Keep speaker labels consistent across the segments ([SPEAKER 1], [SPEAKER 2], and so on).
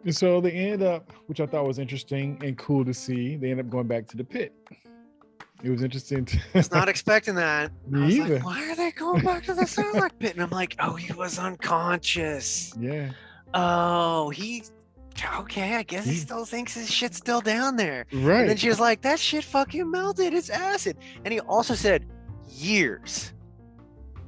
[SPEAKER 1] And so they ended up, which I thought was interesting and cool to see, they ended up going back to the pit. It was interesting.
[SPEAKER 2] I was not expecting that.
[SPEAKER 1] Me
[SPEAKER 2] I was
[SPEAKER 1] either.
[SPEAKER 2] like, why are they going back to the Sarlacc pit? And I'm like, oh, he was unconscious.
[SPEAKER 1] Yeah.
[SPEAKER 2] Oh, okay, I guess he
[SPEAKER 1] He-
[SPEAKER 2] still thinks his shit's still down there.
[SPEAKER 1] Right.
[SPEAKER 2] And then she was like, that shit fucking melted. It's acid. And he also said years.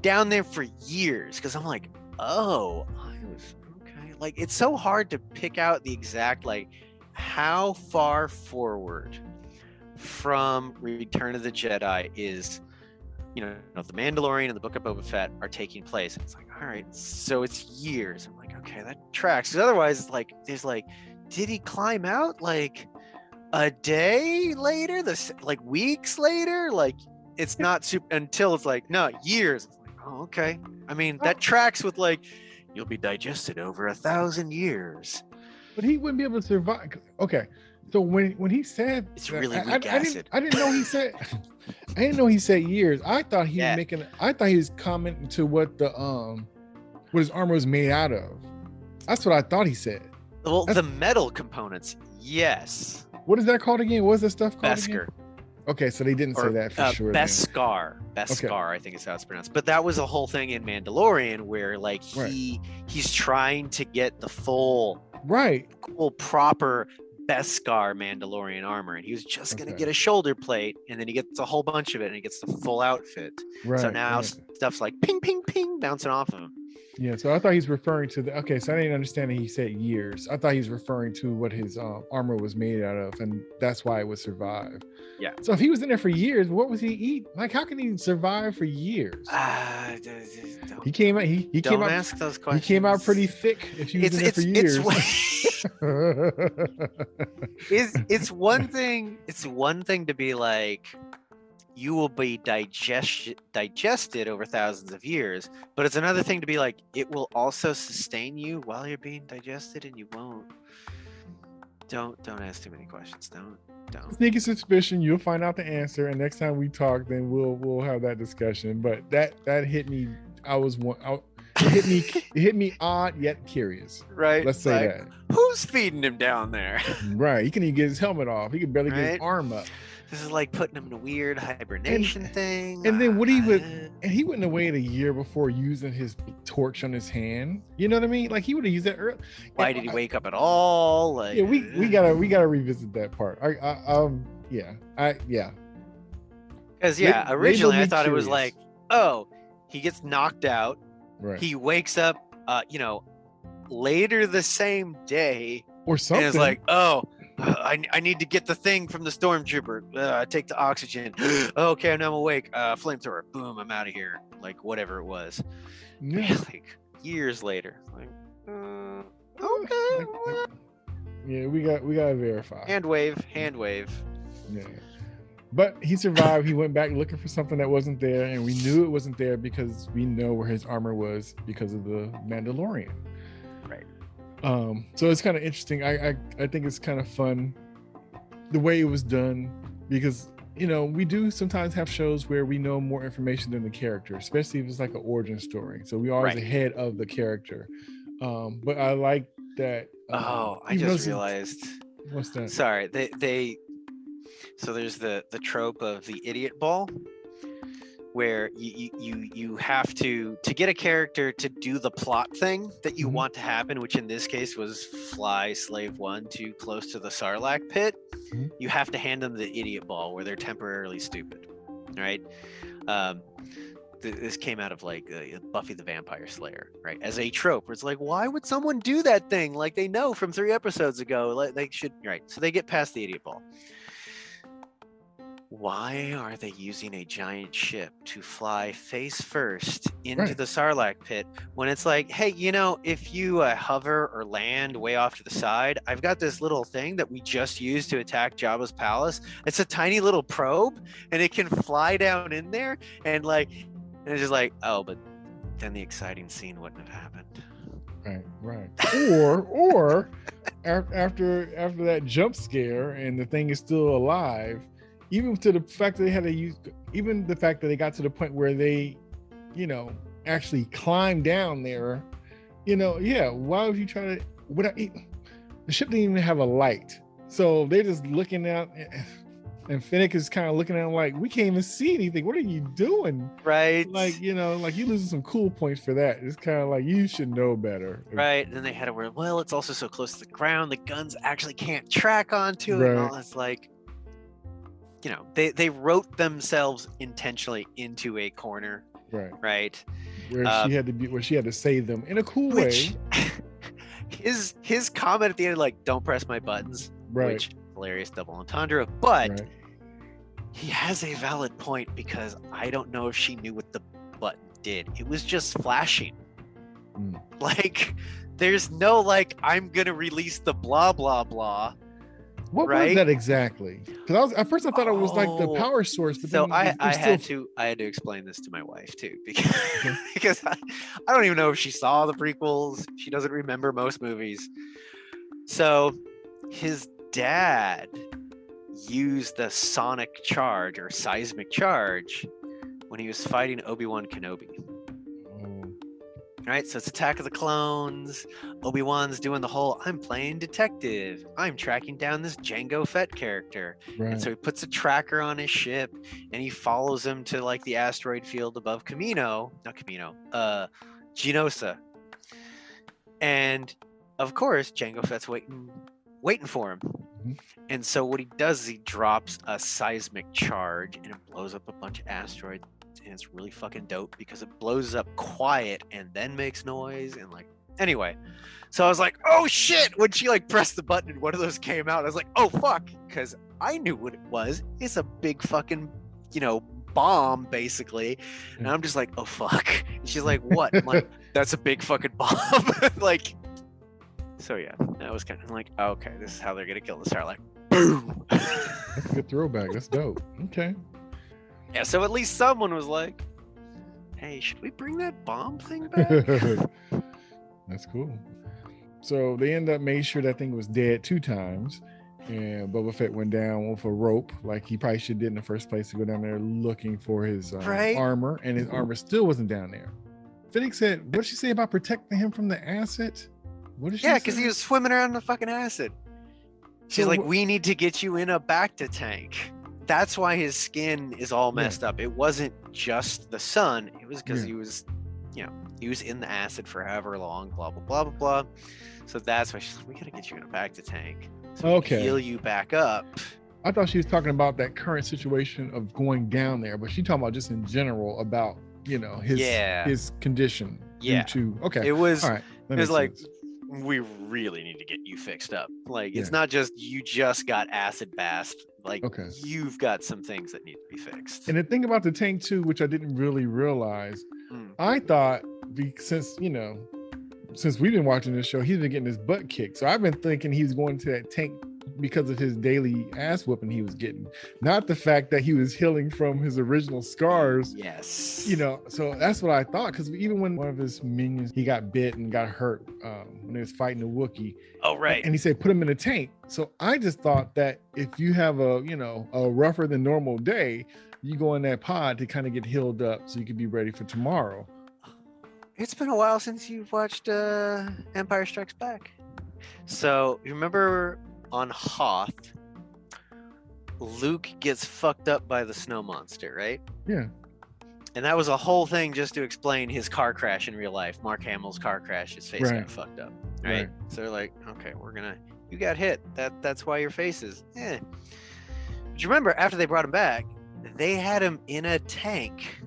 [SPEAKER 2] Down there for years. Because I'm like, oh, I was okay. Like, it's so hard to pick out the exact, like, how far forward from Return of the Jedi is, the Mandalorian and the Book of Boba Fett are taking place. And it's like, all right, so it's years. I'm like, okay, that tracks. Because otherwise, like, there's like, did he climb out like a day later? Like weeks later? Like, it's not super until it's like, no, years. It's like, oh, okay. I mean, that tracks with like, you'll be digested over 1,000 years.
[SPEAKER 1] But he wouldn't be able to survive. Okay. So when he said
[SPEAKER 2] it's really weak acid.
[SPEAKER 1] I didn't know he said I didn't know he said years. I thought he was he was commenting to what his armor was made out of. That's what I thought he said.
[SPEAKER 2] Well, the metal components, yes.
[SPEAKER 1] What is that called again? What is that stuff called
[SPEAKER 2] Beskar.
[SPEAKER 1] Again? Okay, so they didn't say that for sure.
[SPEAKER 2] Beskar. Beskar, I think is how it's pronounced. But that was a whole thing in Mandalorian where like he's trying to get the full proper Beskar Mandalorian armor, and he was just gonna get a shoulder plate, and then he gets a whole bunch of it, and he gets the full outfit. So now stuff's like ping, ping, ping bouncing off of him.
[SPEAKER 1] Yeah, so I thought he's referring to so I didn't understand that he said years. I thought he's referring to what his armor was made out of, and that's why it would survive.
[SPEAKER 2] Yeah.
[SPEAKER 1] So if he was in there for years, what was he eat? Like, how can he survive for years? He came out. He
[SPEAKER 2] don't
[SPEAKER 1] came out.
[SPEAKER 2] Ask those questions.
[SPEAKER 1] He came out pretty thick. If he was in there for years.
[SPEAKER 2] It's one thing. It's one thing to be like, you will be digested over thousands of years, but it's another thing to be like, it will also sustain you while you're being digested, and you won't. Don't ask too many questions. Don't.
[SPEAKER 1] Sneaky suspicion. You'll find out the answer, and next time we talk, then we'll have that discussion. But that hit me. It hit me odd yet curious.
[SPEAKER 2] Right.
[SPEAKER 1] Let's say that.
[SPEAKER 2] Who's feeding him down there?
[SPEAKER 1] Right. He can even get his helmet off. He can barely get his arm up.
[SPEAKER 2] This is like putting him in a weird hibernation thing.
[SPEAKER 1] And then he wouldn't have waited a year before using his torch on his hand. You know what I mean? Like, he would have used that early.
[SPEAKER 2] Why did he wake up at all? Like,
[SPEAKER 1] yeah, we gotta revisit that part. Because
[SPEAKER 2] originally I thought it was like, oh, he gets knocked out.
[SPEAKER 1] Right.
[SPEAKER 2] He wakes up, later the same day,
[SPEAKER 1] or something.
[SPEAKER 2] And it's like, oh, I need to get the thing from the stormtrooper. Take the oxygen. Okay, now I'm awake. Flamethrower. Boom, I'm out of here. Like, whatever it was.
[SPEAKER 1] Yeah.
[SPEAKER 2] Like, years later. Like,
[SPEAKER 1] okay. Yeah, we gotta verify.
[SPEAKER 2] Hand wave.
[SPEAKER 1] Yeah. But he survived. He went back looking for something that wasn't there, and we knew it wasn't there because we know where his armor was because of the Mandalorian.
[SPEAKER 2] Right.
[SPEAKER 1] So it's kind of interesting. I think it's kind of fun the way it was done, because we do sometimes have shows where we know more information than the character, especially if it's like an origin story. So we are always ahead of the character. But I like that.
[SPEAKER 2] I just realized.
[SPEAKER 1] What's that?
[SPEAKER 2] Sorry, so there's the trope of the idiot ball, where you have to get a character to do the plot thing that you want to happen, which in this case was fly Slave One too close to the Sarlacc pit. You have to hand them the idiot ball where they're temporarily stupid, right? This came out of like Buffy the Vampire Slayer, right? As a trope, where it's like, why would someone do that thing? Like, they know from 3 episodes ago, like they should, right? So they get past the idiot ball. Why are they using a giant ship to fly face first into the Sarlacc pit when it's like, hey, if you hover or land way off to the side, I've got this little thing that we just used to attack Jabba's palace. It's a tiny little probe, and it can fly down in there, and it's just like, oh, but then the exciting scene wouldn't have happened.
[SPEAKER 1] Right. Or after that jump scare and the thing is still alive. Even to the fact that they had to use, even the fact that they got to the point where they, actually climbed down there, why would you try to, the ship didn't even have a light. So they're just looking out, and Fennec is kind of looking at him like, we can't even see anything. What are you doing?
[SPEAKER 2] Right.
[SPEAKER 1] Like, you know, like you losing some cool points for that. It's kind of like, you should know better.
[SPEAKER 2] Right. And then they had it where, well, it's also so close to the ground, the guns actually can't track onto it.
[SPEAKER 1] Right.
[SPEAKER 2] And all it's like, you know, they wrote themselves intentionally into a corner.
[SPEAKER 1] Right.
[SPEAKER 2] Right.
[SPEAKER 1] Where she had to save them in a cool
[SPEAKER 2] Which,
[SPEAKER 1] way.
[SPEAKER 2] his comment at the end, like, don't press my buttons.
[SPEAKER 1] Right.
[SPEAKER 2] Which, hilarious double entendre. But
[SPEAKER 1] Right.
[SPEAKER 2] he has a valid point, because I don't know if she knew what the button did. It was just flashing. Like, there's no like, I'm gonna release the blah blah blah.
[SPEAKER 1] What was that exactly? Because at first I thought it was like the power source, but
[SPEAKER 2] so
[SPEAKER 1] then
[SPEAKER 2] I had to explain this to my wife too, because because I don't even know if she saw the prequels. She doesn't remember most movies. So his dad used the sonic charge or seismic charge when he was fighting Obi-Wan Kenobi. Right, so it's Attack of the Clones. Obi-Wan's doing the whole, I'm playing detective. I'm tracking down this Jango Fett character.
[SPEAKER 1] Right.
[SPEAKER 2] And so he puts a tracker on his ship and he follows him to like the asteroid field above Geonosa. And of course, Jango Fett's waiting for him. Mm-hmm. And so what he does is he drops a seismic charge and it blows up a bunch of asteroids. And it's really fucking dope because it blows up quiet and then makes noise. And like, anyway, so I was like, oh shit, when she like pressed the button and one of those came out, I was like, oh fuck, because I knew what it was. It's a big fucking, you know, bomb basically. And I'm just like, oh fuck. And she's like, what? I'm like, that's a big fucking bomb. Like, so yeah, that was kind of like, oh, okay, this is how they're gonna kill the Star. Like, boom.
[SPEAKER 1] That's a good throwback. That's dope. Okay.
[SPEAKER 2] Yeah, so at least someone was like, hey, should we bring that bomb thing back?
[SPEAKER 1] That's cool. So they end up made sure that thing was dead 2 times. And Boba Fett went down with a rope, like he probably should did in the first place, to go down there looking for his armor. And his armor still wasn't down there. Fennec said, what did she say about protecting him from the acid? What did she say?
[SPEAKER 2] Yeah, because he was swimming around in the fucking acid. She's like, we need to get you in a bacta tank. That's why his skin is all messed up. It wasn't just the sun. It was because he was, you know, he was in the acid for however long, blah, blah, blah, blah, blah. So that's why she's like, we got to get you in a bacta tank. So we can heal you back up.
[SPEAKER 1] I thought she was talking about that current situation of going down there, but she's talking about just in general about, you know, his condition.
[SPEAKER 2] Yeah.
[SPEAKER 1] It
[SPEAKER 2] was,
[SPEAKER 1] all right,
[SPEAKER 2] it was like, we really need to get you fixed up. Like, it's not just you just got acid bath. Like, you've got some things that need to be fixed.
[SPEAKER 1] And the thing about the tank too, which I didn't really realize, I thought since we've been watching this show, he's been getting his butt kicked. So I've been thinking he's going to that tank because of his daily ass whooping he was getting, not the fact that he was healing from his original scars.
[SPEAKER 2] Yes.
[SPEAKER 1] You know, so that's what I thought, because even when one of his minions, he got bit and got hurt when he was fighting a Wookiee.
[SPEAKER 2] Oh, right.
[SPEAKER 1] And he said, put him in a tank. So I just thought that if you have a rougher than normal day, you go in that pod to kind of get healed up so you could be ready for tomorrow.
[SPEAKER 2] It's been a while since you've watched Empire Strikes Back. So you remember on Hoth, Luke gets fucked up by the snow monster, right?
[SPEAKER 1] Yeah.
[SPEAKER 2] And that was a whole thing just to explain his car crash in real life. Mark Hamill's car crash, his face got fucked up, right? So they're like, okay, you got hit. That's why your face is, But you remember, after they brought him back, they had him in a tank.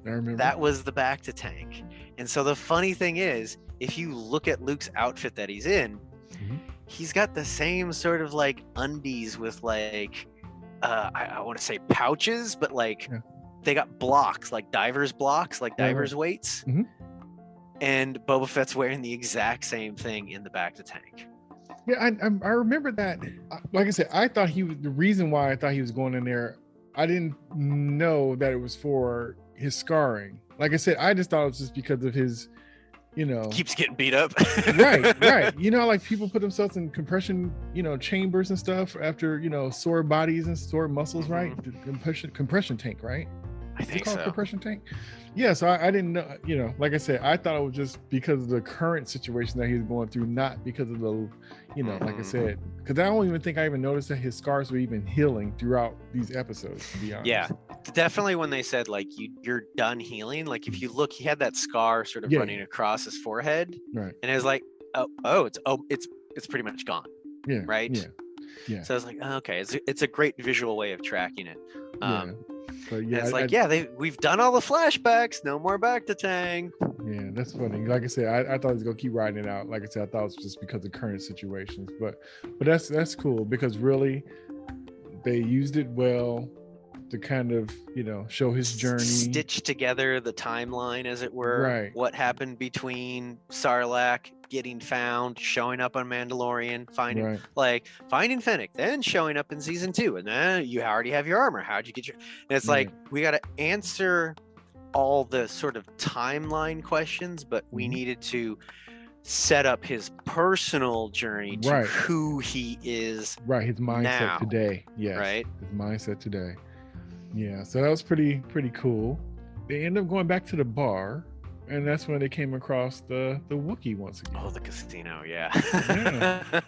[SPEAKER 1] I remember.
[SPEAKER 2] That was the bacta tank. And so the funny thing is, if you look at Luke's outfit that he's in, he's got the same sort of like undies with like, I want to say pouches, but like they got blocks, like divers blocks, like divers weights. And Boba Fett's wearing the exact same thing in the bacta tank.
[SPEAKER 1] Yeah, I remember that. Like I said, I thought the reason why I thought he was going in there, I didn't know that it was for his scarring. Like I said, I just thought it was just because of his,
[SPEAKER 2] keeps getting beat up.
[SPEAKER 1] right. You know, like people put themselves in compression, chambers and stuff after, sore bodies and sore muscles, right? The compression tank, right?
[SPEAKER 2] I
[SPEAKER 1] Is it
[SPEAKER 2] think
[SPEAKER 1] called
[SPEAKER 2] so.
[SPEAKER 1] compression tank? Yeah, so I didn't know, like I said, I thought it was just because of the current situation that he's going through, not because of the, like I said, because I don't even think I even noticed that his scars were even healing throughout these episodes, to be honest.
[SPEAKER 2] Yeah, definitely when they said like you're done healing, like if you look, he had that scar sort of running across his forehead,
[SPEAKER 1] right,
[SPEAKER 2] and it was like, it's pretty much gone.
[SPEAKER 1] yeah,
[SPEAKER 2] Right.
[SPEAKER 1] yeah.
[SPEAKER 2] So I was like, okay, it's a great visual way of tracking it.
[SPEAKER 1] But
[SPEAKER 2] and
[SPEAKER 1] yeah,
[SPEAKER 2] it's like, we've done all the flashbacks, no more back to Tang.
[SPEAKER 1] yeah, that's funny. Like I said, I thought he was gonna keep riding it out. Like I said, I thought it was just because of current situations, but that's cool because really they used it well to kind of show his journey,
[SPEAKER 2] stitch together the timeline, as it were.
[SPEAKER 1] Right.
[SPEAKER 2] What happened between Sarlacc getting found, showing up on Mandalorian, finding Fennec, then showing up in season 2, and then you already have your armor. How'd you get your? And it's like we got to answer all the sort of timeline questions, but we needed to set up his personal journey to who he is.
[SPEAKER 1] Right, his mindset
[SPEAKER 2] now.
[SPEAKER 1] Today. Yes.
[SPEAKER 2] Right.
[SPEAKER 1] His mindset today. Yeah. So that was pretty cool. They ended up going back to the bar, and that's when they came across the Wookiee once again.
[SPEAKER 2] Oh, the casino,
[SPEAKER 1] yeah.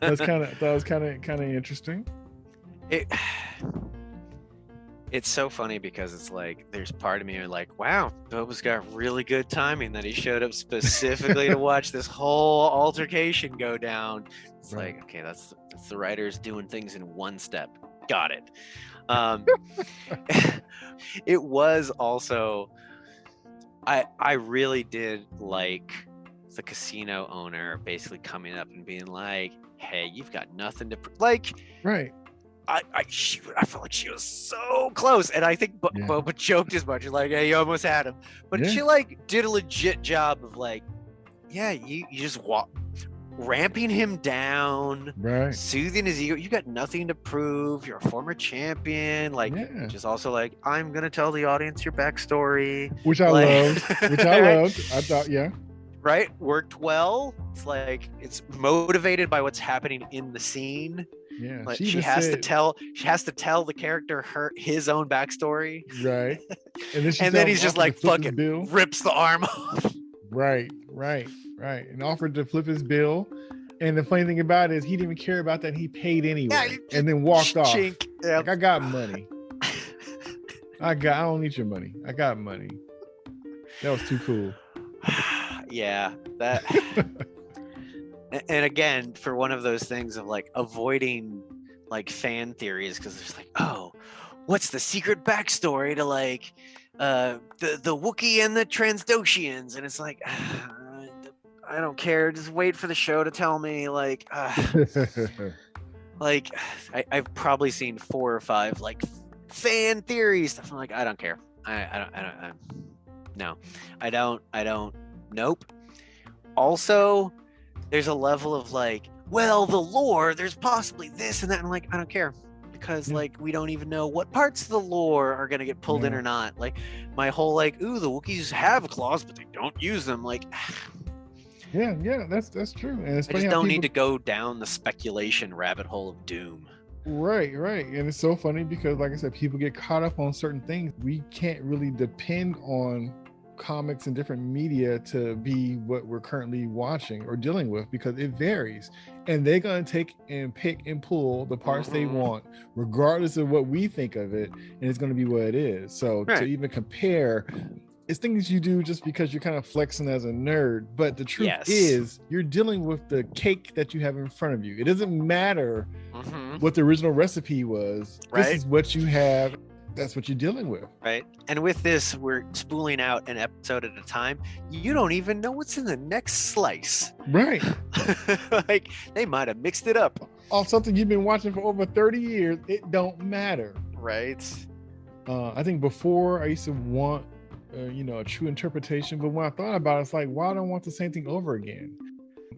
[SPEAKER 1] That was kind of interesting.
[SPEAKER 2] It's so funny because it's like there's part of me like, wow, Boba's got really good timing that he showed up specifically to watch this whole altercation go down. It's like, okay, that's the writers doing things in one step. Got it. It was also, I really did like the casino owner basically coming up and being like, hey, you've got nothing to like.
[SPEAKER 1] Right.
[SPEAKER 2] I felt like she was so close, and I think Boba joked as much, like, "Hey, you almost had him," but she like did a legit job of like, you just ramping him down, soothing his ego. You got nothing to prove. You're a former champion, like, just also like, I'm gonna tell the audience your backstory,
[SPEAKER 1] which I loved. I thought,
[SPEAKER 2] right, worked well. It's like it's motivated by what's happening in the scene.
[SPEAKER 1] Yeah,
[SPEAKER 2] like she has to tell the character his own backstory,
[SPEAKER 1] right?
[SPEAKER 2] And then he's just like fucking rips the arm off.
[SPEAKER 1] Right, and offered to flip his bill. And the funny thing about it is he didn't even care about that. He paid anyway, and then walked off. Like, I got money. I don't need your money. I got money. That was too cool.
[SPEAKER 2] Yeah, that. And again, for one of those things of like avoiding like fan theories, because there's like, oh, what's the secret backstory to like the Wookiee and the Transdotians? And it's like, I don't care. Just wait for the show to tell me. Like, like I've probably seen 4 or 5 like fan theories. I'm like, I don't care. I don't. Nope. Also, there's a level of like, well, the lore, there's possibly this and that. And I'm like, I don't care, because like we don't even know what parts of the lore are gonna get pulled in or not. Like my whole like, ooh, the Wookiees have claws, but they don't use them. Like,
[SPEAKER 1] yeah, that's true. And
[SPEAKER 2] I just don't need to go down the speculation rabbit hole of doom.
[SPEAKER 1] Right. And it's so funny because, like I said, people get caught up on certain things. We can't really depend on comics and different media to be what we're currently watching or dealing with, because it varies, and they're going to take and pick and pull the parts they want regardless of what we think of it, and it's going to be what it is. So to even compare, it's things you do just because you're kind of flexing as a nerd, but the truth is you're dealing with the cake that you have in front of you. It doesn't matter what the original recipe was. This is what you have. That's what you're dealing with.
[SPEAKER 2] Right. And with this, we're spooling out an episode at a time. You don't even know what's in the next slice.
[SPEAKER 1] Right.
[SPEAKER 2] Like they might have mixed it up.
[SPEAKER 1] Off something you've been watching for over 30 years. It don't matter.
[SPEAKER 2] Right.
[SPEAKER 1] I think before I used to want, a true interpretation. But when I thought about it, it's like, why don't I want the same thing over again?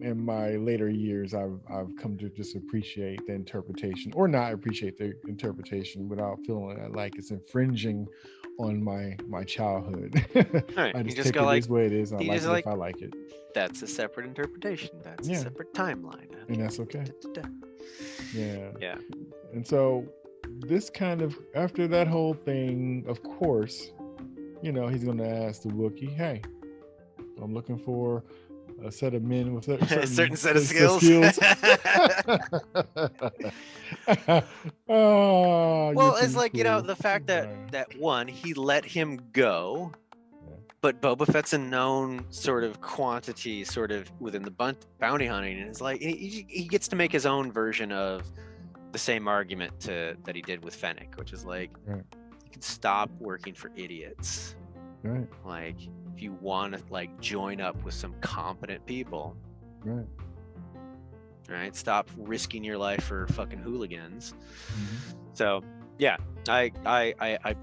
[SPEAKER 1] In my later years, I've come to just appreciate the interpretation, or not appreciate the interpretation, without feeling like it's infringing on my childhood.
[SPEAKER 2] Right.
[SPEAKER 1] I just take it as way it is. I like it if I like it.
[SPEAKER 2] That's a separate interpretation. That's a separate timeline.
[SPEAKER 1] And that's okay.
[SPEAKER 2] Yeah.
[SPEAKER 1] And so this kind of, after that whole thing, of course, you know, he's gonna ask the Wookiee, "Hey, I'm looking for a set of men with
[SPEAKER 2] A certain set of
[SPEAKER 1] skills."
[SPEAKER 2] skills.
[SPEAKER 1] Oh, you're
[SPEAKER 2] Well, it's
[SPEAKER 1] too
[SPEAKER 2] like, you know,
[SPEAKER 1] cool.
[SPEAKER 2] the fact that
[SPEAKER 1] Right.
[SPEAKER 2] one, he let him go,
[SPEAKER 1] Yeah.
[SPEAKER 2] but Boba Fett's a known sort of quantity, sort of within the bounty hunting, and it's like he gets to make his own version of the same argument that he did with Fennec, which is like,
[SPEAKER 1] Right.
[SPEAKER 2] you can stop working for idiots.
[SPEAKER 1] Right.
[SPEAKER 2] Like, if you want to like join up with some competent people,
[SPEAKER 1] Right.
[SPEAKER 2] right? Stop risking your life for fucking hooligans.
[SPEAKER 1] Mhm.
[SPEAKER 2] So yeah, I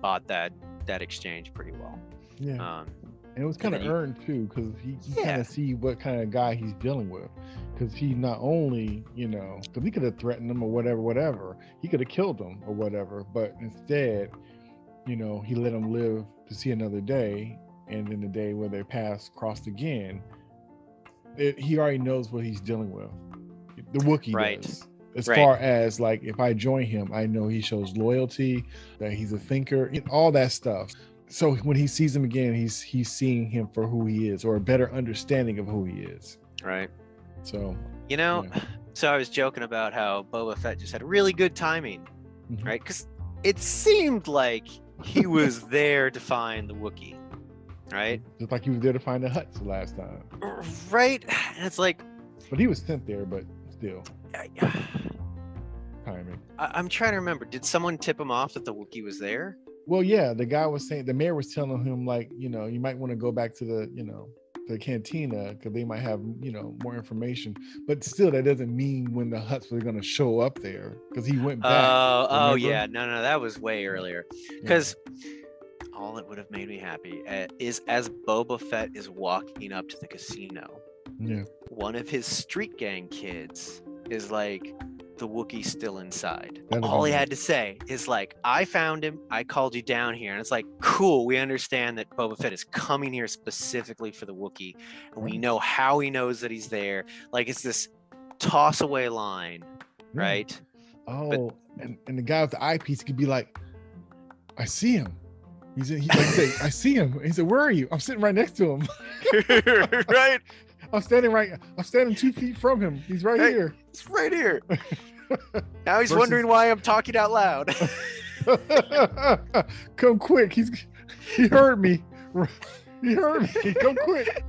[SPEAKER 2] bought that exchange pretty well.
[SPEAKER 1] Yeah. And it was kind of earned too, because he kind of see what kind of guy he's dealing with. Because he not only, you know, because he could have threatened him or whatever, he could have killed him or whatever, but instead, you know, he let him live to see another day, and in the day where their paths crossed again, he already knows what he's dealing with. The Wookiee does. As far as like, if I join him, I know he shows loyalty, that he's a thinker, all that stuff. So when he sees him again, he's seeing him for who he is, or a better understanding of who he is.
[SPEAKER 2] Right.
[SPEAKER 1] So,
[SPEAKER 2] you know, so I was joking about how Boba Fett just had really good timing,
[SPEAKER 1] Mhm.
[SPEAKER 2] right? Because it seemed like he was there to find the Wookiee, right?
[SPEAKER 1] Just like he was there to find the Hutts last time.
[SPEAKER 2] Right. And it's like,
[SPEAKER 1] but he was sent there, but still. Timing.
[SPEAKER 2] I'm trying to remember. Did someone tip him off that the Wookiee was there?
[SPEAKER 1] Well, yeah, the guy was saying, the mayor was telling him, like, you know, you might want to go back to the, you know, the cantina, because they might have, you know, more information. But still, that doesn't mean when the Hutts were going to show up there, because he went back.
[SPEAKER 2] Oh yeah, no, that was way earlier. Because all that would have made me happy is as Boba Fett is walking up to the casino, one of his street gang kids is like, the Wookiee's still inside. All he had to say is like, I found him, I called you down here. And it's like, cool, we understand that Boba Fett is coming here specifically for the Wookiee, and we know how he knows that he's there. Like, it's this toss away line, right?
[SPEAKER 1] Oh, and the guy with the eyepiece could be like, I see him. He's like, say, I see him. He said, where are you? I'm sitting right next to him.
[SPEAKER 2] Right.
[SPEAKER 1] I'm standing 2 feet from him. He's right here.
[SPEAKER 2] It's right here. Now he's wondering why I'm talking out loud.
[SPEAKER 1] Come quick. He heard me. He heard me. Come quick.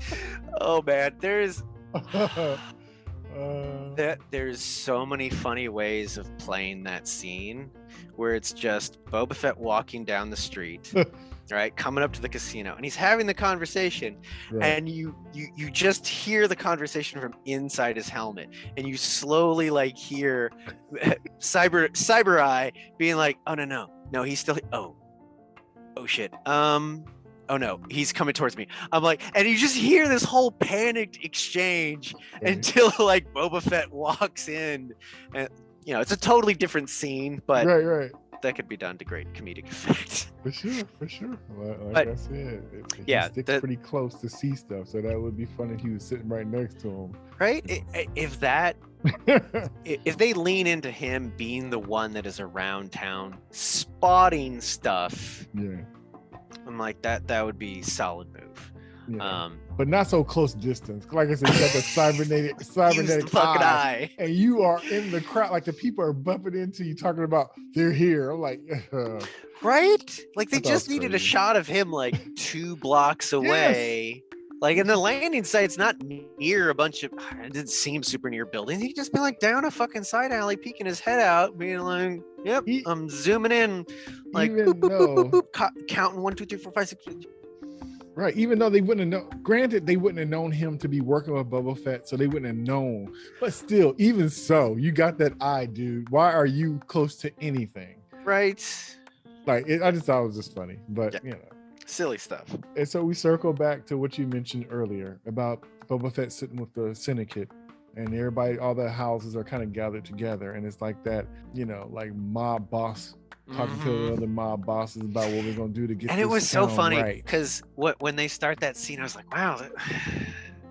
[SPEAKER 2] Oh man, there's so many funny ways of playing that scene, where it's just Boba Fett walking down the street, right, coming up to the casino, and he's having the conversation, and you just hear the conversation from inside his helmet, and you slowly like hear Cyber Eye being like, oh no, he's still, oh shit, oh no, he's coming towards me. I'm like, and you just hear this whole panicked exchange until like Boba Fett walks in, and you know, it's a totally different scene, but that could be done to great comedic effect.
[SPEAKER 1] For sure. Like I said, he sticks pretty close to see stuff, so that would be fun if he was sitting right next to him.
[SPEAKER 2] Right? If they lean into him being the one that is around town spotting stuff, I'm like, that would be solid move.
[SPEAKER 1] But not so close distance. Like I said, you got the cybernetic eye, and you are in the crowd. Like, the people are bumping into you, talking about they're here. I'm like,
[SPEAKER 2] right? Like, they just needed a shot of him like 2 blocks away. Like, in the landing site's not near a bunch of, it didn't seem super near buildings. He'd just been like down a fucking side alley, peeking his head out, being like, yep, I'm zooming in, like, boop, boop, boop, boop, boop, counting 1, 2, 3, 4, 5, 6.
[SPEAKER 1] Right, even though they wouldn't have known, granted, they wouldn't have known him to be working with Boba Fett, so they wouldn't have known. But still, even so, you got that eye, dude. Why are you close to anything?
[SPEAKER 2] Right.
[SPEAKER 1] Like, I just thought it was just funny, but you know.
[SPEAKER 2] Silly stuff.
[SPEAKER 1] And so we circle back to what you mentioned earlier about Boba Fett sitting with the syndicate, and everybody, all the houses are kind of gathered together, and it's like that, you know, like mob boss talking to the other mob bosses about what we're gonna do to get.
[SPEAKER 2] And
[SPEAKER 1] this
[SPEAKER 2] it was so funny
[SPEAKER 1] right.
[SPEAKER 2] because when they start that scene, I was like, wow,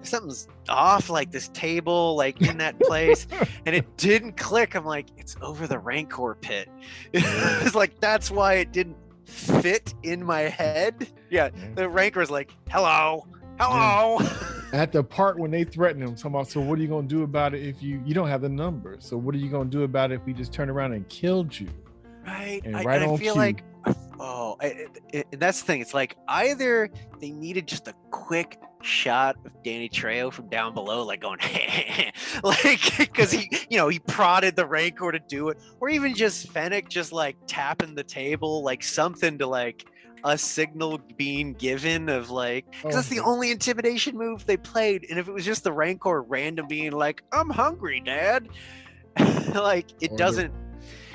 [SPEAKER 2] something's off, like this table, like in that place, and it didn't click. I'm like, it's over the Rancor pit. It's like, that's why it didn't fit in my head. Yeah, the Rancor's like, hello.
[SPEAKER 1] At the part when they threaten him, talking about, so what are you gonna do about it if you don't have the numbers? So what are you gonna do about it if we just turn around and killed you?
[SPEAKER 2] Right.
[SPEAKER 1] And
[SPEAKER 2] I feel like, that's the thing. It's like either they needed just a quick shot of Danny Trejo from down below, like going, like, because he prodded the Rancor to do it, or even just Fennec just like tapping the table, like something to like a signal being given of like, because that's the only intimidation move they played. And if it was just the Rancor random being like, I'm hungry, Dad, like it doesn't.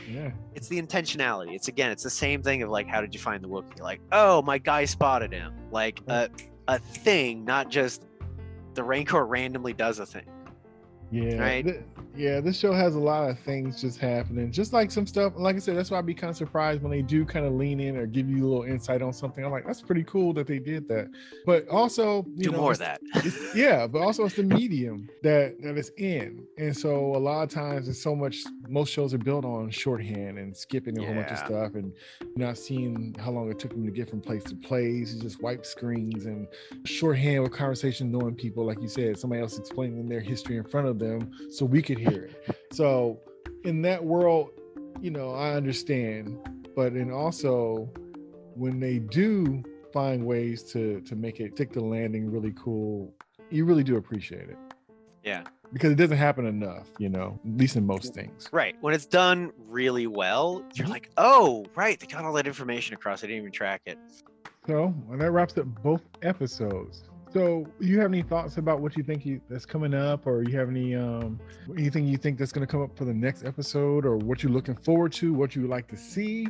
[SPEAKER 1] Yeah,
[SPEAKER 2] it's the intentionality. It's the same thing of like, how did you find the Wookiee? Like, oh, my guy spotted him. Like a thing, not just the Rancor randomly does a thing.
[SPEAKER 1] Yeah,
[SPEAKER 2] right.
[SPEAKER 1] This show has a lot of things just happening, just like some stuff. Like I said, that's why I'd be kind of surprised when they do kind of lean in or give you a little insight on something. I'm like, that's pretty cool that they did that. But also,
[SPEAKER 2] do more of that.
[SPEAKER 1] But also it's the medium that it's in, and so a lot of times it's so much. Most shows are built on shorthand and skipping a whole bunch of stuff, and not seeing how long it took them to get from place to place. You just wipe screens and shorthand with conversation, knowing people, like you said, somebody else explaining their history in front of them so we could hear it. So in that world, I understand, but then also when they do find ways to make it stick the landing really cool, you really do appreciate it.
[SPEAKER 2] Yeah,
[SPEAKER 1] because it doesn't happen enough, at least in most things.
[SPEAKER 2] Right. When it's done really well, you're like, oh, right, they got all that information across. I didn't even track it.
[SPEAKER 1] So, and that wraps up both episodes. So, you have any thoughts about what you think that's coming up, or you have any anything you think that's going to come up for the next episode, or what you're looking forward to, what you would like to see?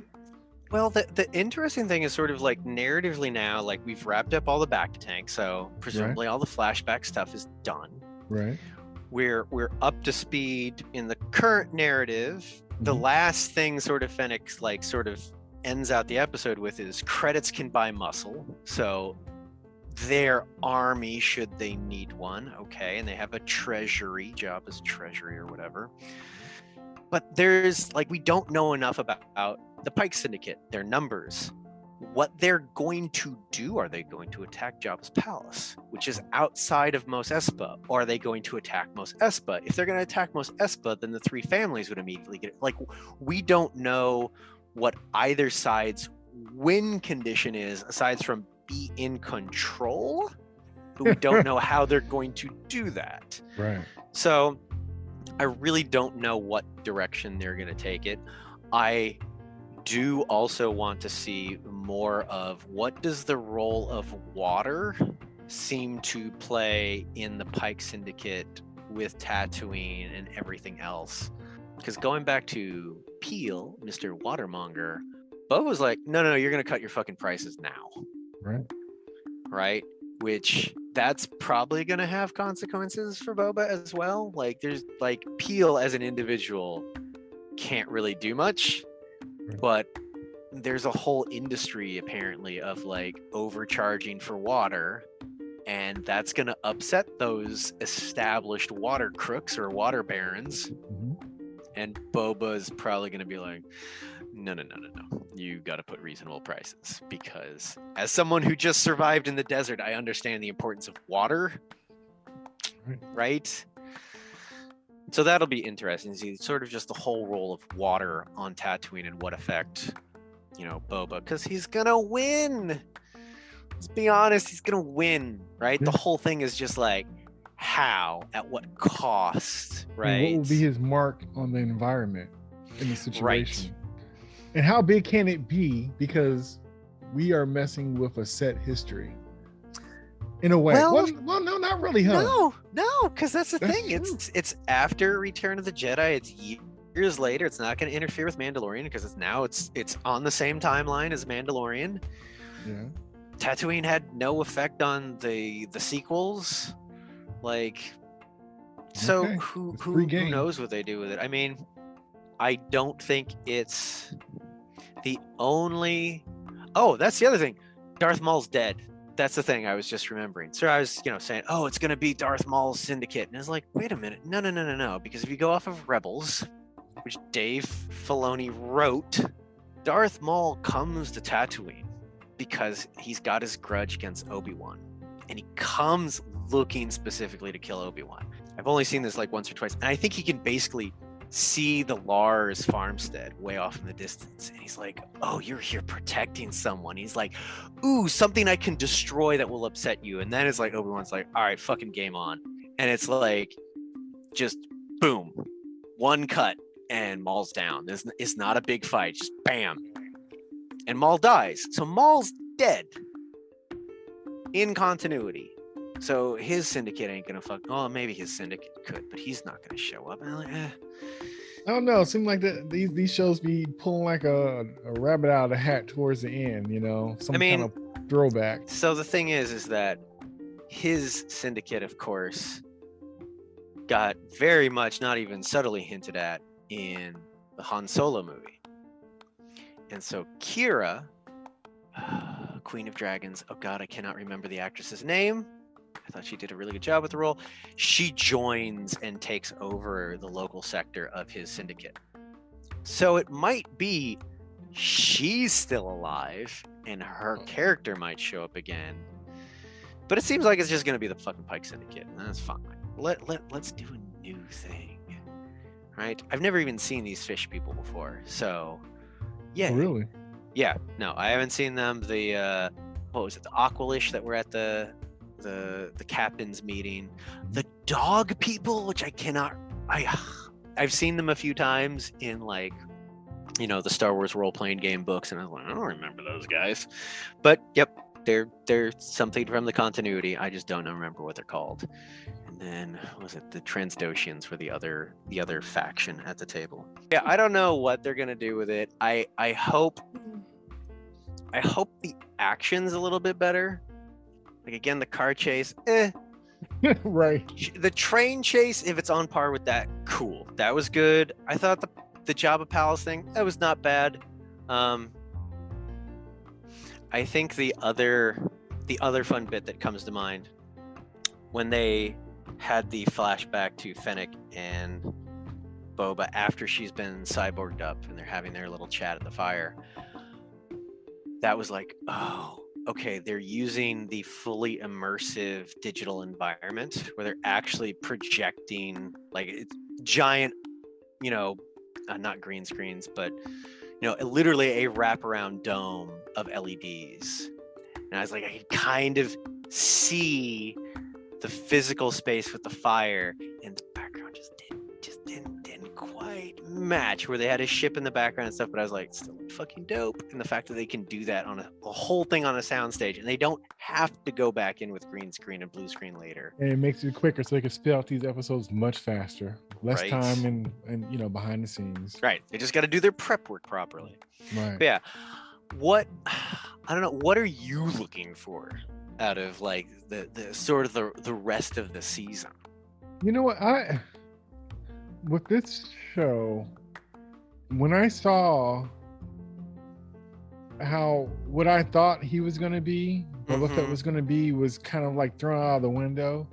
[SPEAKER 2] Well, the interesting thing is sort of like narratively now, like we've wrapped up all the back to tank, so presumably all the flashback stuff is done.
[SPEAKER 1] Right.
[SPEAKER 2] We're up to speed in the current narrative. Mm-hmm. The last thing sort of Fennec sort of ends out the episode with is credits can buy muscle. So their army, should they need one, okay, and they have a treasury, job as treasury or whatever. But there's we don't know enough about the Pike Syndicate, their numbers, what they're going to do. Are they going to attack Jabba's palace, which is outside of Mos Espa, or are they going to attack Mos Espa? If they're going to attack Mos Espa, then the three families would immediately get it. We don't know what either side's win condition is, aside from be in control, but we don't know how they're going to do that.
[SPEAKER 1] Right.
[SPEAKER 2] So I really don't know what direction they're going to take it. I do also want to see more of what does the role of water seem to play in the Pike Syndicate with Tatooine and everything else. Because going back to Peel, Mr. Watermonger, Boba was like, no, you're going to cut your fucking prices now. Right? Which that's probably going to have consequences for Boba as well. There's Peel as an individual can't really do much, but there's a whole industry apparently of overcharging for water, and that's going to upset those established water crooks or water barons. Mm-hmm. And Boba's probably going to be like, no, you got to put reasonable prices, because as someone who just survived in the desert, I understand the importance of water. Right? So that'll be interesting to see sort of just the whole role of water on Tatooine and what effect, Boba, because he's gonna win. Let's be honest, he's gonna win, right? The whole thing is just how, at what cost, right?
[SPEAKER 1] And what will be his mark on the environment in the situation? Right. And how big can it be? Because we are messing with a set history. In a way. Well, no, not really, huh?
[SPEAKER 2] No, because that's the thing. True. It's after Return of the Jedi. It's years later. It's not going to interfere with Mandalorian because it's on the same timeline as Mandalorian.
[SPEAKER 1] Yeah.
[SPEAKER 2] Tatooine had no effect on the sequels. So who knows what they do with it? I mean, I don't think it's the only. Oh, that's the other thing. Darth Maul's dead. That's the thing I was just remembering. So I was, saying, oh, it's going to be Darth Maul's syndicate. And I was like, wait a minute. No. Because if you go off of Rebels, which Dave Filoni wrote, Darth Maul comes to Tatooine because he's got his grudge against Obi-Wan, and he comes looking specifically to kill Obi-Wan. I've only seen this like once or twice, and I think he can basically see the Lars farmstead way off in the distance, and he's like, oh, you're here protecting someone. He's like, ooh, something I can destroy that will upset you. And then it's like Obi-Wan's like, all right, fucking game on. And it's like just boom, one cut and Maul's down. It's not a big fight, just bam, and Maul dies. So Maul's dead in continuity. So his syndicate ain't gonna fuck. Oh, maybe his syndicate could, but he's not gonna show up. And I'm like,
[SPEAKER 1] I don't know. It seems like these shows be pulling like a rabbit out of the hat towards the end. You know, some kind of throwback.
[SPEAKER 2] So the thing is that his syndicate, of course, got very much not even subtly hinted at in the Han Solo movie. And so Kira, Queen of Dragons, oh god, I cannot remember the actress's name. I thought she did a really good job with the role. She joins and takes over the local sector of his syndicate. So it might be she's still alive and her character might show up again. But it seems like it's just going to be the fucking Pike Syndicate, and that's fine. Let's do a new thing, right? I've never even seen these fish people before, so yeah.
[SPEAKER 1] Oh, really?
[SPEAKER 2] Yeah, no, I haven't seen them. The what was it? The Aqualish that were at the captain's meeting. The dog people, which I've seen them a few times in like, you know, the Star Wars role-playing game books, and I was like, I don't remember those guys. But yep, they're something from the continuity. I just don't remember what they're called. And then was it the Transdotians were the other faction at the table? Yeah, I don't know what they're gonna do with it. I hope the action's a little bit better. Like again, the car chase,
[SPEAKER 1] right.
[SPEAKER 2] The train chase, if it's on par with that, cool. That was good. I thought the Jabba Palace thing, that was not bad. I think the other fun bit that comes to mind when they had the flashback to Fennec and Boba after she's been cyborged up and they're having their little chat at the fire. That was like, oh, okay, they're using the fully immersive digital environment where they're actually projecting like it's giant, you know, not green screens, but you know, literally a wraparound dome of LEDs. And I was like, I could kind of see the physical space with the fire, and the background just didn't quite match where they had a ship in the background and stuff. But I was like, still fucking dope. And the fact that they can do that on a whole thing on a soundstage, and they don't have to go back in with green screen and blue screen later.
[SPEAKER 1] And it makes it quicker, so they can spit out these episodes much faster, less
[SPEAKER 2] right.
[SPEAKER 1] time and you know, behind the scenes.
[SPEAKER 2] Right. They just got to do their prep work properly.
[SPEAKER 1] Right.
[SPEAKER 2] But yeah. I don't know. What are you looking for out of like the sort of the rest of the season?
[SPEAKER 1] You know what, with this show, when I saw what I thought he was going to be, Boba Fett was going to be, was kind of like thrown out of the window.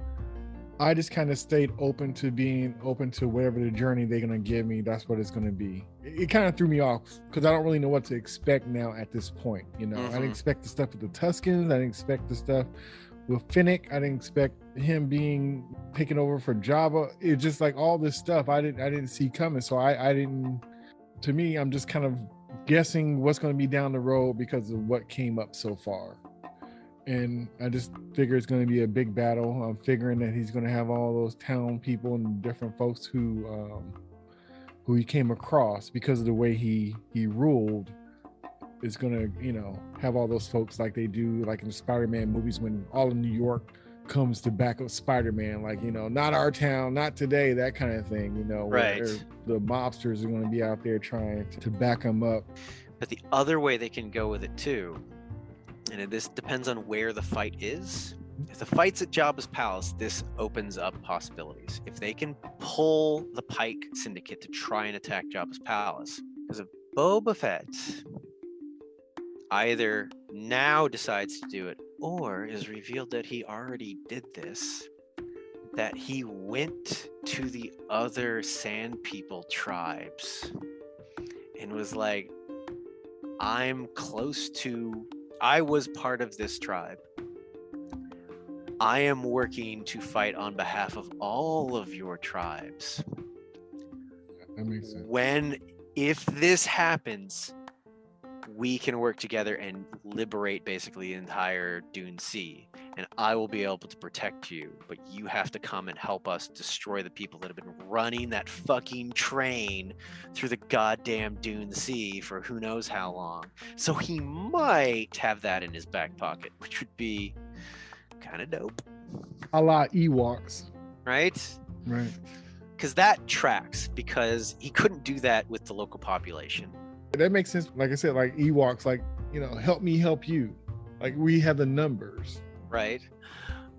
[SPEAKER 1] I just kind of stayed open to whatever the journey they're going to give me. That's what it's going to be. It kind of threw me off because I don't really know what to expect now at this point. You know, I didn't expect the stuff with the Tuskens. I didn't expect the stuff with Fennec. I didn't expect him being taken over for Jabba. It's just like all this stuff I didn't see coming. So I didn't. To me, I'm just kind of guessing what's going to be down the road because of what came up so far. And I just figure it's going to be a big battle. I'm figuring that he's going to have all those town people and different folks who he came across because of the way he ruled. Is going to, you know, have all those folks like they do like in the Spider-Man movies when all of New York comes to back up Spider-Man, like, you know, not our town, not today, that kind of thing, you know,
[SPEAKER 2] right.
[SPEAKER 1] Where the mobsters are going to be out there trying to back them up.
[SPEAKER 2] But the other way they can go with it too, and this depends on where the fight is. If the fight's at Jabba's palace, this opens up possibilities. If they can pull the Pike Syndicate to try and attack Jabba's palace, because if Boba Fett either now decides to do it or is revealed that he already did this, that he went to the other Sand People tribes and was like, I'm close to, I was part of this tribe. I am working to fight on behalf of all of your tribes.
[SPEAKER 1] That makes sense.
[SPEAKER 2] If this happens, we can work together and liberate basically the entire Dune Sea, and I will be able to protect you, but you have to come and help us destroy the people that have been running that fucking train through the goddamn Dune Sea for who knows how long. So he might have that in his back pocket, which would be kind of dope.
[SPEAKER 1] A la Ewoks.
[SPEAKER 2] Right? Because that tracks, because he couldn't do that with the local population.
[SPEAKER 1] That makes sense. Like I said, like Ewoks, like, help me help you. Like, we have the numbers.
[SPEAKER 2] Right?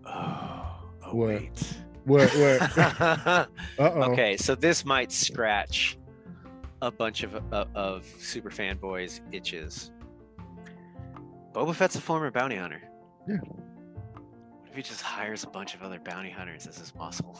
[SPEAKER 2] Oh
[SPEAKER 1] What?
[SPEAKER 2] Wait.
[SPEAKER 1] What? Uh-oh.
[SPEAKER 2] Okay, so this might scratch a bunch of super fanboys' itches. Boba Fett's a former bounty hunter.
[SPEAKER 1] Yeah.
[SPEAKER 2] What if he just hires a bunch of other bounty hunters as his muscle?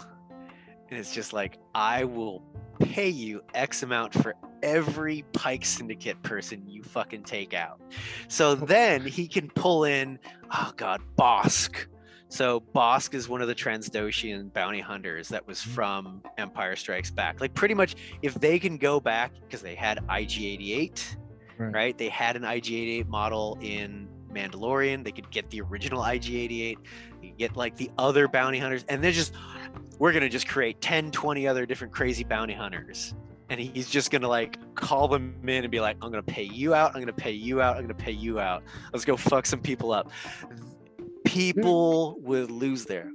[SPEAKER 2] And it's just like, I will pay you X amount for every Pike Syndicate person you fucking take out. So then he can pull in, oh god, Bosk. So Bosk is one of the Transdoshian bounty hunters that was from Empire Strikes Back. Like, pretty much, if they can go back, because they had IG-88, right? They had an IG-88 model in Mandalorian. They could get the original IG-88. You could get like the other bounty hunters, and we're gonna just create 10, 20 other different crazy bounty hunters. And he's just gonna like call them in and be like, I'm gonna pay you out, I'm gonna pay you out, I'm gonna pay you out. Let's go fuck some people up. People would lose their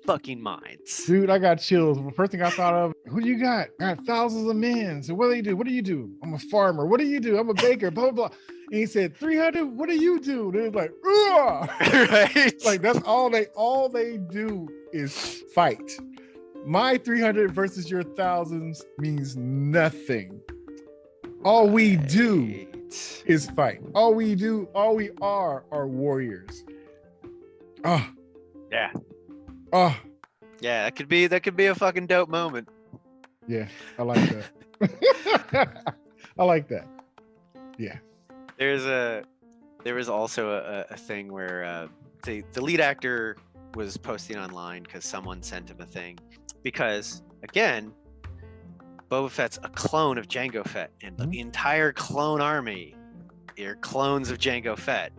[SPEAKER 2] fucking minds.
[SPEAKER 1] Dude, I got chills. The first thing I thought of, who do you got? I got thousands of men. So what do you do? What do you do? I'm a farmer. What do you do? I'm a baker, blah, blah, blah. And he said, 300, what do you do? They're like, right? Like, that's all they do is fight. My 300 versus your thousands means nothing. All we do is fight. All we are warriors. Oh.
[SPEAKER 2] Yeah.
[SPEAKER 1] Oh.
[SPEAKER 2] Yeah, that could be a fucking dope moment.
[SPEAKER 1] Yeah, I like that. I like that. Yeah.
[SPEAKER 2] There was also a thing where the lead actor was posting online because someone sent him a thing, because again, Boba Fett's a clone of Jango Fett, and the entire clone army are clones of Jango Fett,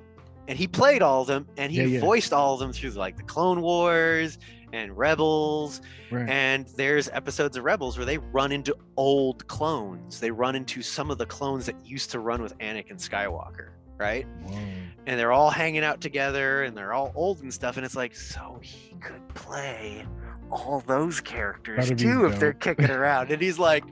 [SPEAKER 2] and he played all of them, and he voiced all of them through like the Clone Wars and Rebels, and there's episodes of Rebels where they run into old clones. They run into some of the clones that used to run with Anakin Skywalker, right? Whoa. And they're all hanging out together, and they're all old and stuff, and it's like, so he could play all those characters too if they're kicking around. And he's like,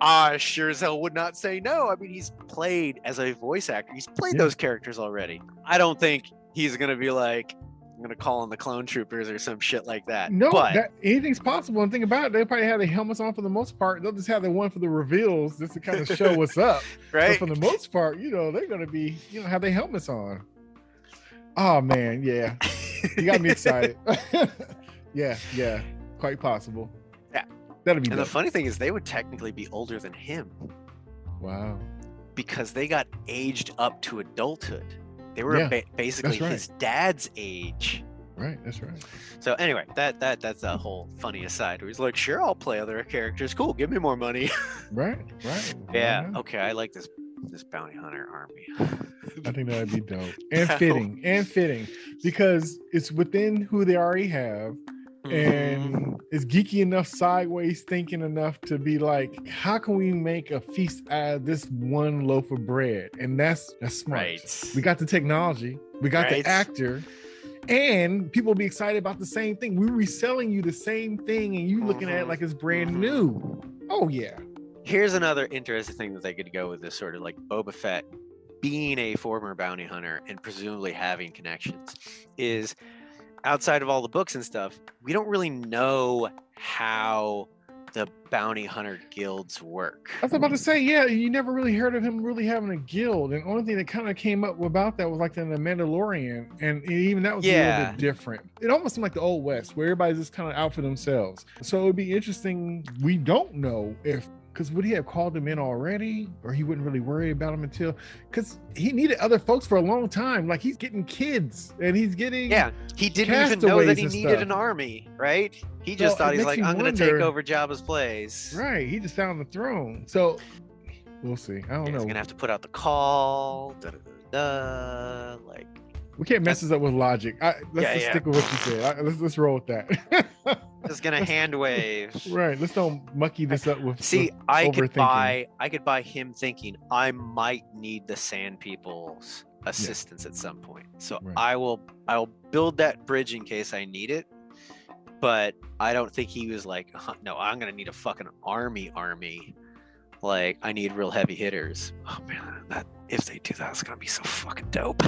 [SPEAKER 2] I sure as hell would not say no. I mean, he's played as a voice actor, he's played those characters already. I don't think he's gonna be like, I'm gonna call on the clone troopers or some shit like that.
[SPEAKER 1] No,
[SPEAKER 2] but
[SPEAKER 1] anything's possible. And think about it, they probably have their helmets on for the most part. They'll just have the one for the reveals just to kind of show what's up.
[SPEAKER 2] Right.
[SPEAKER 1] But for the most part, they're gonna be, have their helmets on. Oh man, yeah. You got me excited. Yeah. Quite possible.
[SPEAKER 2] Yeah.
[SPEAKER 1] That'll be
[SPEAKER 2] And
[SPEAKER 1] dope.
[SPEAKER 2] the funny thing is they would technically be older than him.
[SPEAKER 1] Wow.
[SPEAKER 2] Because they got aged up to adulthood. They were basically his dad's age.
[SPEAKER 1] Right, that's right.
[SPEAKER 2] So anyway, that's a whole funny aside where he's like, sure, I'll play other characters. Cool, give me more money.
[SPEAKER 1] Right.
[SPEAKER 2] Yeah, okay, I like this bounty hunter army.
[SPEAKER 1] I think that'd be dope. And fitting. Because it's within who they already have. And it's geeky enough, sideways thinking enough to be like, how can we make a feast out of this one loaf of bread? And that's smart.
[SPEAKER 2] Right.
[SPEAKER 1] We got the technology, we got the actor, and people will be excited about the same thing. We're reselling you the same thing, and you looking at it like it's brand new. Oh yeah.
[SPEAKER 2] Here's another interesting thing that they could go with, this sort of like Boba Fett being a former bounty hunter and presumably having connections, is outside of all the books and stuff, we don't really know how the bounty hunter guilds work.
[SPEAKER 1] I was about to say, yeah, you never really heard of him really having a guild. And the only thing that kind of came up about that was like in the Mandalorian. And even that was a little bit different. It almost seemed like the Old West, where everybody's just kind of out for themselves. So it would be interesting. We don't know if because would he have called him in already, or he wouldn't really worry about him until, because he needed other folks for a long time. Like he's getting kids and he's getting
[SPEAKER 2] he didn't even know that he needed
[SPEAKER 1] stuff.
[SPEAKER 2] an army, right? He just thought, he's like, I'm gonna take over Jabba's place.
[SPEAKER 1] Right, he just found the throne. So we'll see. I don't know.
[SPEAKER 2] He's gonna have to put out the call. Like,
[SPEAKER 1] we can't mess this up with logic. Let's just stick with what you said. Let's roll with that.
[SPEAKER 2] Just gonna hand wave.
[SPEAKER 1] Right. Let's don't mucky this up with.
[SPEAKER 2] I could buy him thinking I might need the Sand People's assistance at some point. So I will build that bridge in case I need it. But I don't think he was like, no, I'm gonna need a fucking army. Like, I need real heavy hitters. Oh man, if they do that, it's gonna be so fucking dope.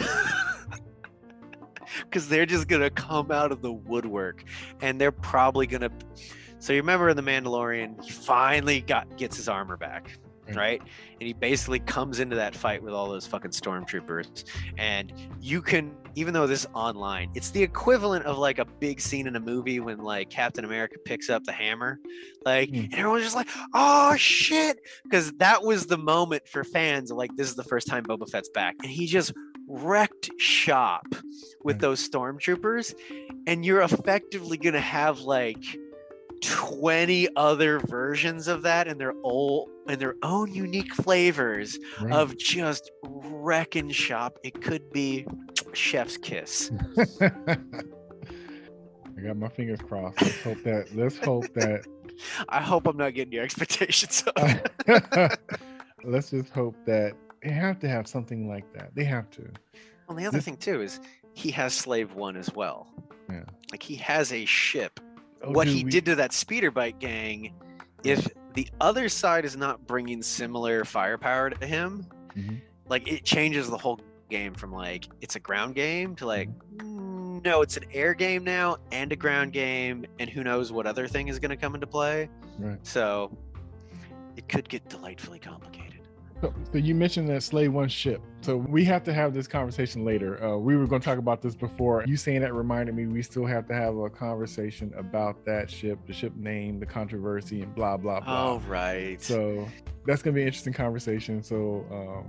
[SPEAKER 2] Because they're just gonna come out of the woodwork, and they're probably gonna. So you remember in The Mandalorian, he finally gets his armor back, right? And he basically comes into that fight with all those fucking stormtroopers, and you can, even though this is online, it's the equivalent of like a big scene in a movie when like Captain America picks up the hammer, like, and everyone's just like, oh shit, because that was the moment for fans, like, this is the first time Boba Fett's back, and he just wrecked shop with those stormtroopers, and you're effectively gonna have like 20 other versions of that and their own unique flavors of just wrecking shop. It could be chef's kiss.
[SPEAKER 1] I got my fingers crossed. Let's hope that
[SPEAKER 2] I hope I'm not getting your expectations up.
[SPEAKER 1] Let's just hope that they have to have something like that. They have to.
[SPEAKER 2] Well, the other thing too is he has Slave One as well.
[SPEAKER 1] Yeah. Like
[SPEAKER 2] he has a ship. What he did to that speeder bike gang, if the other side is not bringing similar firepower to him, like, it changes the whole game from like, it's a ground game to like, no, it's an air game now and a ground game, and who knows what other thing is going to come into play. Right. So it could get delightfully complicated.
[SPEAKER 1] So you mentioned that Slave One ship. So we have to have this conversation later. We were going to talk about this before. You saying that reminded me we still have to have a conversation about that ship, the ship name, the controversy, and blah, blah, blah.
[SPEAKER 2] Oh, right.
[SPEAKER 1] So that's going to be an interesting conversation. So,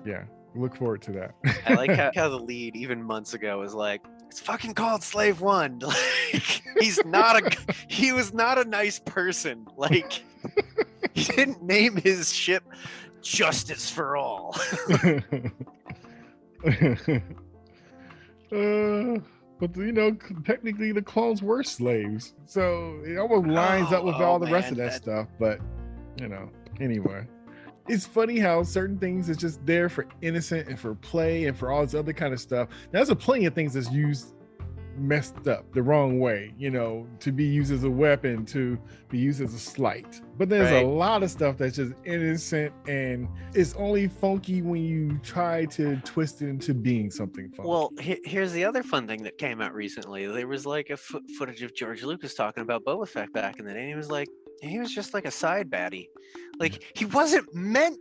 [SPEAKER 1] yeah, look forward to that.
[SPEAKER 2] I like how the lead, even months ago, was like, it's fucking called Slave One. Like, he was not a nice person. Like, he didn't name his ship Justice for All.
[SPEAKER 1] But technically the clones were slaves, so it almost lines up with all the rest of that stuff. But anyway, it's funny how certain things is just there for innocent and for play and for all this other kind of stuff. There's plenty of things that's used messed up the wrong way, to be used as a weapon, to be used as a slight. But there's a lot of stuff that's just innocent, and it's only funky when you try to twist it into being something funky.
[SPEAKER 2] Well, here's the other fun thing that came out recently. There was like a footage of George Lucas talking about Boba Fett back in the day, and he was just like a side baddie. Like, he wasn't meant,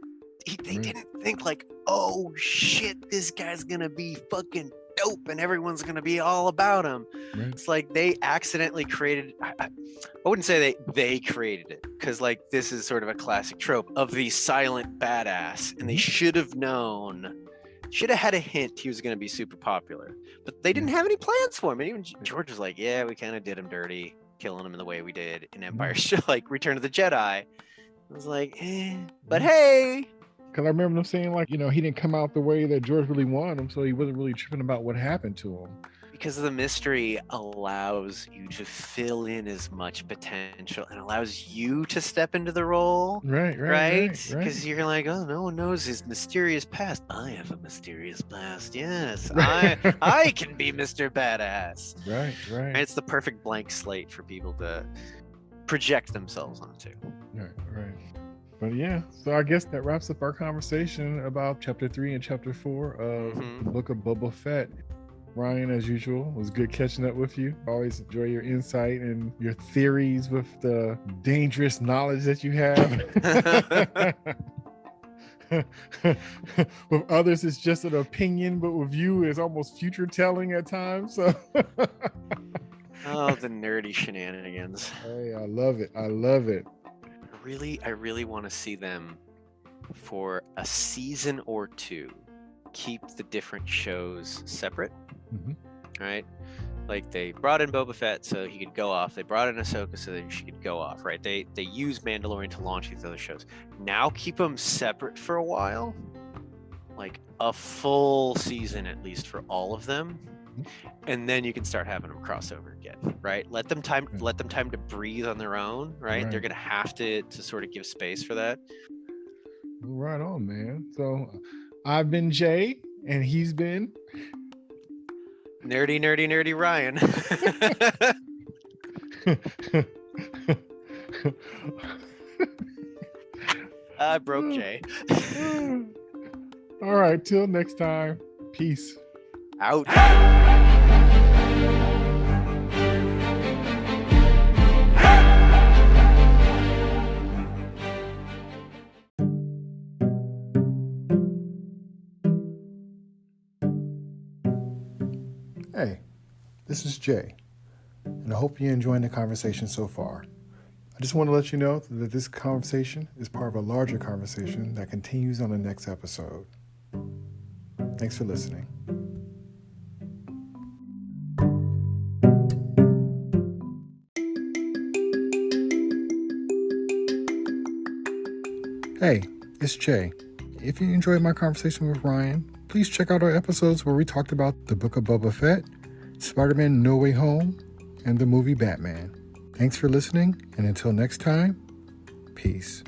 [SPEAKER 2] they didn't think like, oh shit, this guy's gonna be fucking dope and everyone's gonna be all about him. It's like they accidentally created, I wouldn't say they created it, because like, this is sort of a classic trope of the silent badass, and they should have had a hint he was going to be super popular, but they didn't have any plans for him. And even George was like, yeah, we kind of did him dirty, killing him in the way we did in Empire, like Return of the Jedi. I was like, but hey.
[SPEAKER 1] Because I remember them saying, like, he didn't come out the way that George really wanted him, so he wasn't really tripping about what happened to him.
[SPEAKER 2] Because the mystery allows you to fill in as much potential and allows you to step into the role. Right? Because you're like, oh, no one knows his mysterious past. I have a mysterious past. Yes, I can be Mr. Badass. Right. And it's the perfect blank slate for people to project themselves onto.
[SPEAKER 1] Right. But yeah, so I guess that wraps up our conversation about Chapter 3 and Chapter 4 of Book of Boba Fett. Ryan, as usual, it was good catching up with you. Always enjoy your insight and your theories with the dangerous knowledge that you have. With others, it's just an opinion, but with you, it's almost future telling at times. So.
[SPEAKER 2] Oh, the nerdy shenanigans.
[SPEAKER 1] Hey, I love it.
[SPEAKER 2] really want to see them for a season or two keep the different shows separate. Right? Like they brought in Boba Fett so he could go off. They brought in Ahsoka so that she could go off, right? They use Mandalorian to launch these other shows. Now keep them separate for a while, like a full season at least for all of them, and then you can start having them cross over again, right? Let them time to breathe on their own, right? They're gonna have to sort of give space for that.
[SPEAKER 1] Right on, man. So I've been Jay, and he's been
[SPEAKER 2] nerdy Ryan. I broke Jay.
[SPEAKER 1] All right, till next time. Peace.
[SPEAKER 2] Out.
[SPEAKER 1] Hey, this is Jay, and I hope you're enjoying the conversation so far. I just want to let you know that this conversation is part of a larger conversation that continues on the next episode. Thanks for listening. Hey, it's Jay. If you enjoyed my conversation with Ryan, please check out our episodes where we talked about the Book of BOBA FETT, Spider-Man No Way Home, and the movie Batman. Thanks for listening, and until next time, peace.